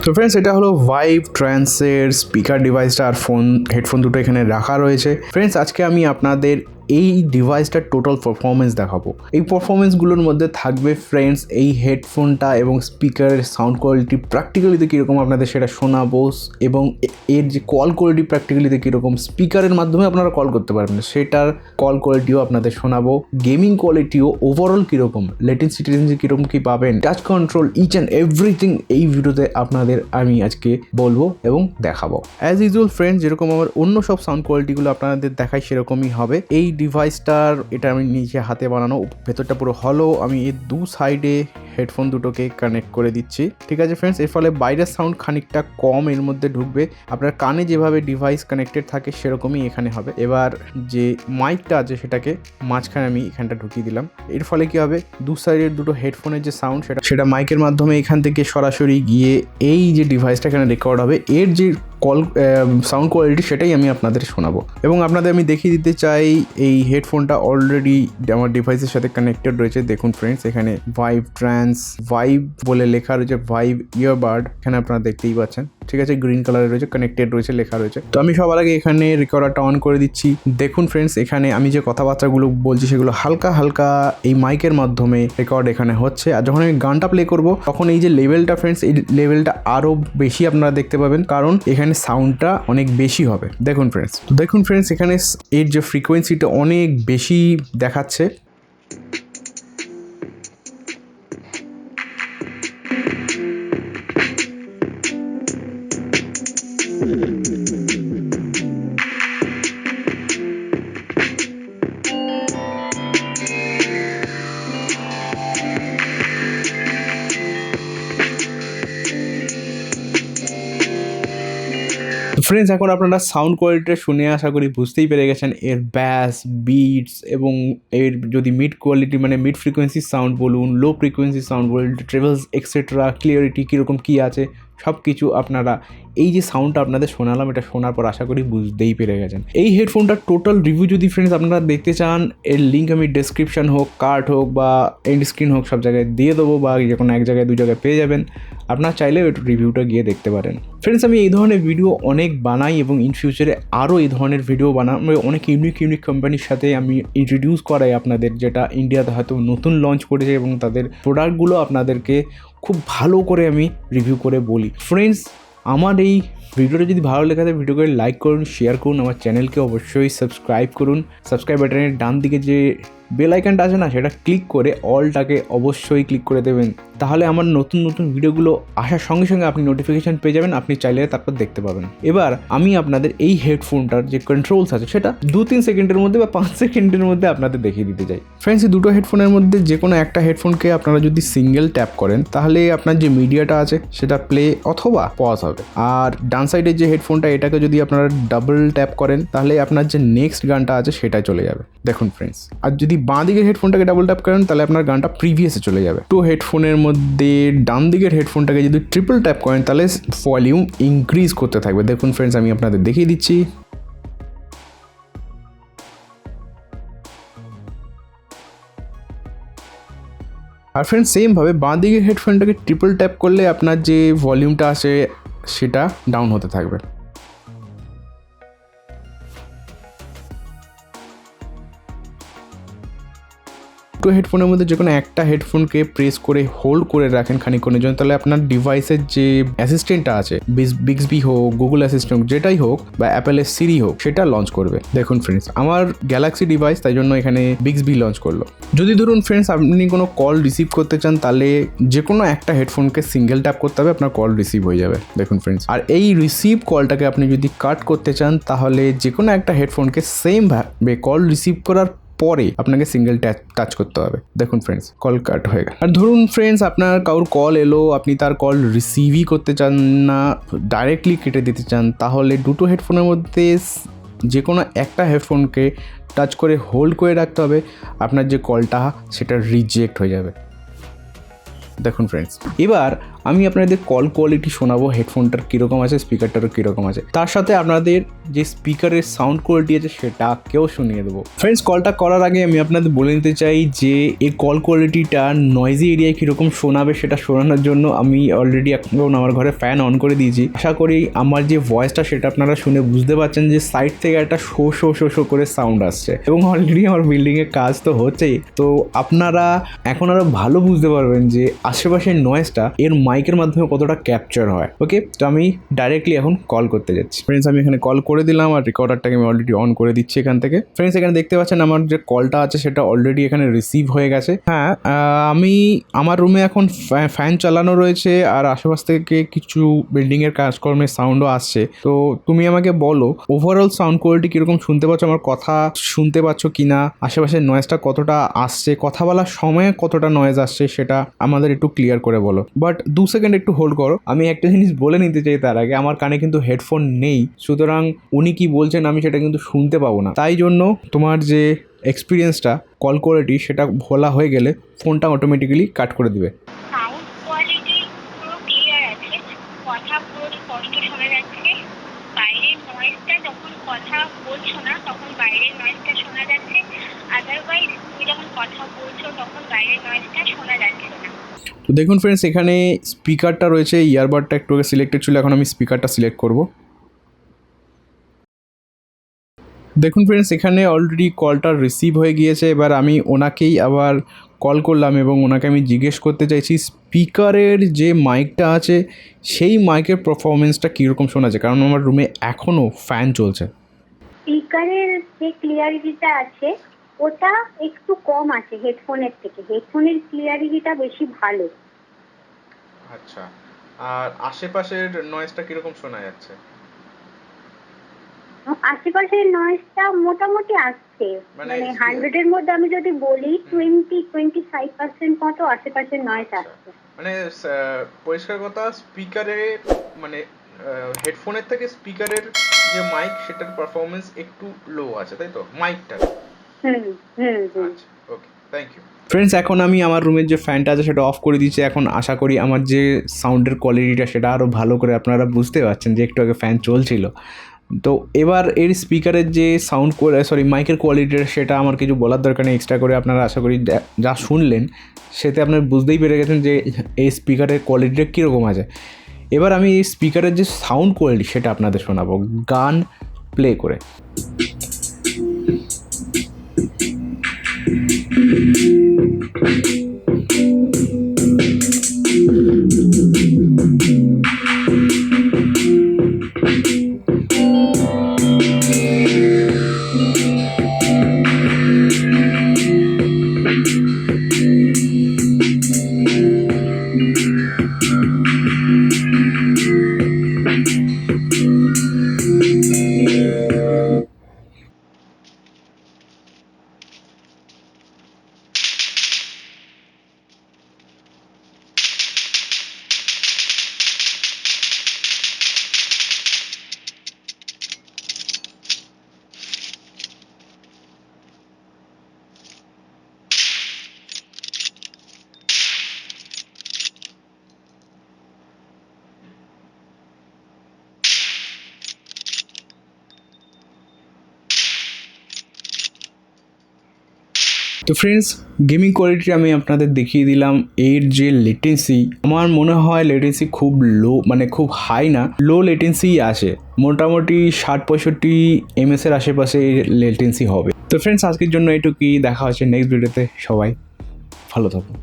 তো ফ্রেন্ডস এটা হলো ভাইব ট্রান্সের স্পিকার ডিভাইসটা আর হেডফোন দুটো এখানে রাখা রয়েছে। ফ্রেন্ডস আজকে আমি আপনাদের এই ডিভাইসটার টোটাল পারফরমেন্স দেখাবো। এই পারফরমেন্সগুলোর মধ্যে থাকবে ফ্রেন্ডস এই হেডফোনটা এবং স্পিকারের সাউন্ড কোয়ালিটি প্র্যাকটিক্যালিতে কীরকম আপনাদের সেটা শোনাবো, এবং এর যে কল কোয়ালিটি প্র্যাকটিক্যালিতে কীরকম স্পিকারের মাধ্যমে আপনারা কল করতে পারবেন সেটার কল কোয়ালিটিও আপনাদের শোনাবো, গেমিং কোয়ালিটিও ওভারঅল কীরকম, লেটেন্সি কীরকম কী পাবেন, touch control, each and everything এই ভিডিওতে আপনাদের আমি আজকে বলবো এবং দেখাবো। অ্যাজ ইউজুয়াল ফ্রেন্ডস যেরকম আমার অন্য সব সাউন্ড কোয়ালিটিগুলো আপনাদের দেখাই সেরকমই হবে। এই ডিভাইসটার এটা আমি নিজে হাতে বানানো, ভেতরটা পুরো হলো। আমি এর দু সাইডে হেডফোন দুটোকে কানেক্ট করে দিচ্ছি, ঠিক আছে ফ্রেন্ডস। এর ফলে বাইরের সাউন্ড খানিকটা কম এর মধ্যে ঢুকবে, আপনার কানে যেভাবে ডিভাইস কানেক্টেড থাকে সেরকমই এখানে হবে। এবার যে মাইকটা আছে সেটাকে মাঝখানে আমি এখানটা ঢুকিয়ে দিলাম, এর ফলে কি হবে দু সাইডের দুটো হেডফোনের যে সাউন্ড সেটা মাইকের মাধ্যমে এখান থেকে সরাসরি গিয়ে এই যে ডিভাইসটা এখানে রেকর্ড হবে, এর যে কল সাউন্ড কোয়ালিটি সেটাই আমি আপনাদের শোনাবো। এবং আপনাদের আমি দেখিয়ে দিতে চাই এই হেডফোনটা অলরেডি আমার ডিভাইসের সাথে কানেক্টেড রয়েছে। দেখুন ফ্রেন্ডস এখানে ভাইব বলে লেখা রয়েছে, ভাইব ইয়ারবাড এখানে আপনারা দেখতেই পাচ্ছেন, ঠিক আছে, গ্রিন কালারের রয়েছে, কানেক্টেড রয়েছে, লেখা রয়েছে। তো আমি সবার আগে এখানে রেকর্ডারটা অন করে দিচ্ছি। দেখুন ফ্রেন্ডস এখানে আমি যে কথাবার্তাগুলো বলছি সেগুলো হালকা হালকা এই মাইকের মাধ্যমে রেকর্ড এখানে হচ্ছে। আর যখন আমি গানটা প্লে করব তখন এই যে লেভেলটা ফ্রেন্ডস, এই লেভেলটা আরও বেশি আপনারা দেখতে পাবেন, কারণ এখানে সাউন্ডটা অনেক বেশি হবে। দেখুন ফ্রেন্ডস এখানে এর যে ফ্রিকোয়েন্সিটা অনেক বেশি দেখাচ্ছে। ফ্রেন্ডস এখন আপনারা সাউন্ড কোয়ালিটিটা শুনে আশা করি বুঝতেই পেরে গেছেন এর ব্যাস, বিটস এবং এর যদি মিড কোয়ালিটি মানে মিড ফ্রিকোয়েন্সি সাউন্ড বলুন, লো ফ্রিকোয়েন্সি সাউন্ড বলুন, ট্রেভেলস এক্সেট্রা, ক্লিয়ারিটি কীরকম কী আছে সব কিছু আপনারা এই যে সাউন্ডটা আপনাদের শোনালাম এটা শোনার পর আশা করি বুঝতেই পেরে গেছেন। এই হেডফোনটার টোটাল রিভিউ যদি ফ্রেন্ডস আপনারা দেখতে চান, এর লিঙ্ক আমি ডেসক্রিপশন হোক, কার্ড হোক বা এন্ড স্ক্রিন হোক সব জায়গায় দিয়ে দেবো, বা যে কোনো এক জায়গায় দু জায়গায় পেয়ে যাবেন, আপনারা চাইলেও একটু রিভিউটা গিয়ে দেখতে পারেন। ফ্রেন্ডস আমি এই ধরনের ভিডিও অনেক বানাই এবং ইন ফিউচারে আরও এই ধরনের ভিডিও বানাবো, অনেক ইউনিক কোম্পানির সাথে আমি ইন্ট্রোডিউস করাই আপনাদের, যেটা ইন্ডিয়াতে হয়তো নতুন লঞ্চ করেছে এবং তাদের প্রোডাক্টগুলো আপনাদেরকে খুব ভালো করে আমি রিভিউ করে বলি। ফ্রেন্ডস আমার এই ভিডিওটা যদি ভালো লেগে থাকে ভিডিওকে লাইক করুন, শেয়ার করুন, আমার চ্যানেলকে অবশ্যই সাবস্ক্রাইব করুন। সাবস্ক্রাইব বাটনের ডান দিকে যে বেল আইকনটা আছে না সেটা ক্লিক করে অলটাকে অবশ্যই ক্লিক করে দেবেন, তাহলে আমার নতুন নতুন ভিডিওগুলো আসার সঙ্গে সঙ্গে আপনি নোটিফিকেশান পেয়ে যাবেন, আপনি চাইলে তারপর দেখতে পাবেন। এবার আমি আপনাদের এই হেডফোনটার যে কন্ট্রোলস আছে সেটা 2-3 সেকেন্ডের মধ্যে বা 5 সেকেন্ডের মধ্যে আপনাদের দেখিয়ে দিতে চাই। ফ্রেন্ডস এই দুটো হেডফোনের মধ্যে যে কোনো একটা হেডফোনকে আপনারা যদি সিঙ্গেল ট্যাপ করেন তাহলে আপনার যে মিডিয়াটা আছে সেটা প্লে অথবা পজ হবে, আর ডান সাইডের যে হেডফোনটা এটাকে যদি আপনারা ডাবল ট্যাপ করেন তাহলে আপনার যে নেক্সট গানটা আছে সেটা চলে যাবে। দেখুন ফ্রেন্ডস, আর যদি বাঁ দিকের হেডফোনটাকে ডাবল ট্যাপ করেন তাহলে আপনার গানটা প্রিভিয়াসে চলে যাবে। তো হেডফোনের মধ্যে ডান দিকের হেডফোনটাকে যদি ট্রিপল ট্যাপ করেন তাহলে ভলিউম ইনক্রিজ করতে থাকবে। দেখুন ফ্রেন্ডস আমি আপনাদের দেখিয়ে দিচ্ছি। আর ফ্রেন্ডস সেমভাবে বাঁ দিকের হেডফোনটাকে ট্রিপল ট্যাপ করলে আপনার যে ভলিউমটা আছে সেটা ডাউন হতে থাকবে। দুটো হেডফোনের মধ্যে যে কোনো একটা হেডফোনকে প্রেস করে হোল্ড করে রাখেন খানিকক্ষণের জন্য, তাহলে আপনার ডিভাইসের যে অ্যাসিস্ট্যান্টটা আছে, বিক্সবি হোক, গুগল অ্যাসিস্ট্যান্ট যেটাই হোক বা অ্যাপেলের সিরি হোক, সেটা লঞ্চ করবে। দেখুন ফ্রেন্ডস আমার গ্যালাক্সি ডিভাইস তাই জন্য এখানে বিক্সবি লঞ্চ করলো। যদি ধরুন ফ্রেন্ডস আপনি কোনো কল রিসিভ করতে চান তাহলে যে কোনো একটা হেডফোনকে সিঙ্গেল ট্যাপ করতে হবে, আপনার কল রিসিভ হয়ে যাবে। দেখুন ফ্রেন্ডস, আর এই রিসিভ কলটাকে আপনি যদি কাট করতে চান তাহলে যে কোনো একটা হেডফোনকে সেম ভাবে কল রিসিভ করার পরে আপনাকে সিঙ্গেল টাচ করতে হবে। দেখুন ফ্রেন্ডস কল কাট হয়ে গেল। আর ধরুন ফ্রেন্ডস আপনার কারোর কল এলো, আপনি তার কল রিসিভই করতে চান না, ডাইরেক্টলি কেটে দিতে চান, তাহলে দুটো হেডফোনের মধ্যে যে কোনো একটা হেডফোনকে টাচ করে হোল্ড করে রাখতে হবে, আপনার যে কলটা সেটা রিজেক্ট হয়ে যাবে। দেখুন ফ্রেন্ডস এবার আমি আপনাদের কল কোয়ালিটি শোনাবো, হেডফোনটার কীরকম আছে, স্পিকারটারও কীরকম আছে, তার সাথে আপনাদের যে স্পিকারের সাউন্ড কোয়ালিটি আছে সেটাকেও শুনিয়ে দেবো। ফ্রেন্ডস, কলটা করার আগে আমি আপনাদের বলে নিতে চাই যে এই কল কোয়ালিটিটা নয়েজি এরিয়ায় কীরকম শোনাবে সেটা শোনানোর জন্য আমি অলরেডি এখন আমার ঘরে ফ্যান অন করে দিয়েছি। আশা করি আমার যে ভয়েসটা সেটা আপনারা শুনে বুঝতে পারছেন যে সাইড থেকে একটা শো শো শো শো করে সাউন্ড আসছে, এবং অলরেডি আমার বিল্ডিংয়ে কাজ তো হচ্ছেই, তো আপনারা এখন আরও ভালো বুঝতে পারবেন যে আশেপাশের নয়েজটা এর মাইকের মাধ্যমে কতটা ক্যাপচার হয়। ওকে, তো আমি ডাইরেক্টলি এখন কল করতে যাচ্ছি। ফ্রেন্ডস, আমি এখানে কল করে দিলাম আর রেকর্ডারটাকে আমি অলরেডি অন করে দিচ্ছি এখান থেকে। ফ্রেন্ডস, এখানে দেখতে পাচ্ছেন আমার যে কলটা আছে সেটা অলরেডি এখানে রিসিভ হয়ে গেছে। হ্যাঁ, আমার রুমে এখন ফ্যান চালানো রয়েছে আর আশেপাশ থেকে কিছু বিল্ডিংয়ের কাজকর্মের সাউন্ডও আসছে। তো তুমি আমাকে বলো ওভারঅল সাউন্ড কোয়ালিটি কীরকম শুনতে পাচ্ছ, আমার কথা শুনতে পাচ্ছ কি না, আশেপাশের নয়েজটা কতটা আসছে, কথা বলার সময়ে কতটা নয়েজ আসছে সেটা আমাদের একটু ক্লিয়ার করে বলো। বাট 2 সেকেন্ড একটু হোল্ড করো, আমি একটা জিনিস বলে নিতে চাই তার আগে, আমার কানে কিন্তু হেডফোন নেই, সুতরাং উনি কি বলছেন আমি সেটা কিন্তু শুনতে পাবো না। তাই জন্য তোমার যে এক্সপিরিয়েন্সটা কল কোয়ালিটি সেটা ভোলা হয়ে গেলে ফোনটা অটোমেটিক্যালি কাট করে দিবে। সাউন্ড কোয়ালিটি পুরো ক্লিয়ার আছে, কথা পুরো স্পষ্ট শোনা যাচ্ছে। বাইরের নয়েজটা যখন কথা বলছো না তখন বাইরের নয়েজটা শোনা যাচ্ছে, আদারওয়াইজ তুমি যখন কথা বলছো তখন বাইরের নয়েজটা শোনা যাচ্ছে না। তো দেখুন ফ্রেন্ডস, এখানে স্পিকারটা রয়েছে, ইয়ারবাডটা একটু আগে সিলেক্টেড ছিল, এখন আমি স্পিকারটা সিলেক্ট করব। দেখুন ফ্রেন্ডস, এখানে অলরেডি কলটা রিসিভ হয়ে গিয়েছে। এবার আমি ওনাকেই আবার কল করলাম এবং ওনাকে আমি জিজ্ঞেস করতে চাইছি স্পিকারের যে মাইকটা আছে সেই মাইকের পারফরমেন্সটা কীরকম শোনা যায়, কারণ আমার রুমে এখনও ফ্যান চলছে। স্পিকারের যে ক্লিয়ারিটিটা আছে ওটা একটু কম আছে হেডফোনের থেকে, হেডফোনের ক্লিয়ারিটিটা বেশি ভালো। আচ্ছা, আর আশেপাশের নয়েজটা কীরকম শোনা যাচ্ছে? আশেপাশের নয়েজটা মোটামুটি আসছে, মানে 100 এর মধ্যে আমি যদি বলি 20-25% মতো আশেপাশের নয়েজ আসছে। মানে পরিষ্কার কথা, স্পিকারের মানে হেডফোনের থেকে স্পিকারের যে মাইক সেটার পারফরমেন্স একটু লো আছে, তাই তো মাইকটা? আচ্ছা, ওকে, থ্যাংক ইউ। ফ্রেন্ডস, এখন আমি আমার রুমের যে ফ্যানটা আছে সেটা অফ করে দিচ্ছি। এখন আশা করি আমার যে সাউন্ডের কোয়ালিটিটা সেটা আরও ভালো করে আপনারা বুঝতে পারছেন যে একটু আগে ফ্যান চলছিল। তো এবার এর স্পিকারের যে মাইকের কোয়ালিটিটা সেটা আমার কিছু বলার দরকার নেই এক্সট্রা করে, আপনারা আশা করি যা শুনলেন সেতে আপনারা বুঝতেই পেরে গেছেন যে এই স্পিকারের কোয়ালিটিটা কীরকম আছে। এবার আমি এই স্পিকারের যে সাউন্ড কোয়ালিটি সেটা আপনাদের শোনাবো গান প্লে করে। তো ফ্রেন্ডস, গেমিং কোয়ালিটি আমি আপনাদের দেখিয়ে দিলাম। এর যে লেটেন্সি, আমার মনে হয় লেটেন্সি খুব লো, মানে খুব হাই না, লো লেটেন্সি আসে, মোটামুটি 60-65 ms-এর আশেপাশে লেটেন্সি হবে। তো ফ্রেন্ডস, আজকের জন্য এটুকুই, দেখা হচ্ছে নেক্সট ভিডিওতে। সবাই ভালো থাকুন।